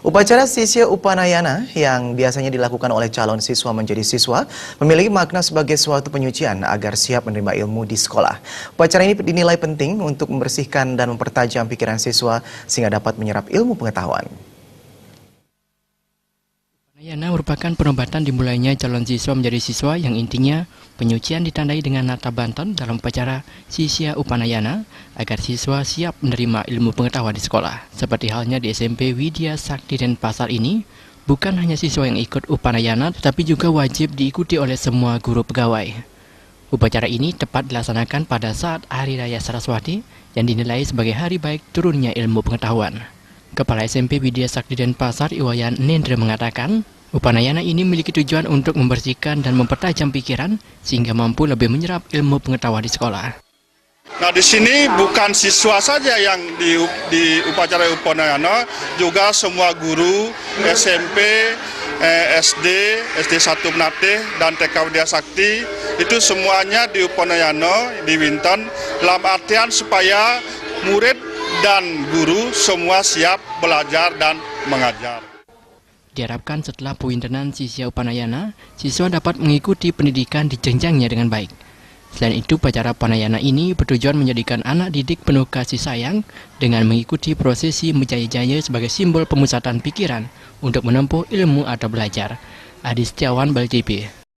Upacara Sisya Upanayana yang biasanya dilakukan oleh calon siswa menjadi siswa memiliki makna sebagai suatu penyucian agar siap menerima ilmu di sekolah. Upacara ini dinilai penting untuk membersihkan dan mempertajam pikiran siswa sehingga dapat menyerap ilmu pengetahuan. Upanayana merupakan penobatan dimulainya calon siswa menjadi siswa yang intinya penyucian ditandai dengan nata banton dalam upacara Sisya Upanayana agar siswa siap menerima ilmu pengetahuan di sekolah. Seperti halnya di SMP Widya Sakti Denpasar ini, bukan hanya siswa yang ikut Upanayana tetapi juga wajib diikuti oleh semua guru pegawai. Upacara ini tepat dilaksanakan pada saat Hari Raya Saraswati yang dinilai sebagai hari baik turunnya ilmu pengetahuan. Kepala SMP Widya Sakti Denpasar Iwayan Nendra mengatakan, Upanayana ini memiliki tujuan untuk membersihkan dan mempertajam pikiran sehingga mampu lebih menyerap ilmu pengetahuan di sekolah. Nah, di sini bukan siswa saja yang di upacara Upanayana, juga semua guru SMP, SD 1 Menateh dan TK Widya Sakti itu semuanya di Upanayana di Winton dalam artian supaya murid dan guru semua siap belajar dan mengajar. Diharapkan setelah pewintenan Sisya Upanayana, siswa dapat mengikuti pendidikan di jenjangnya dengan baik. Selain itu, upacara Upanayana ini bertujuan menjadikan anak didik penuh kasih sayang dengan mengikuti prosesi menjaya-jaya sebagai simbol pemusatan pikiran untuk menempuh ilmu atau belajar. Adi Setiawan, Bali TV.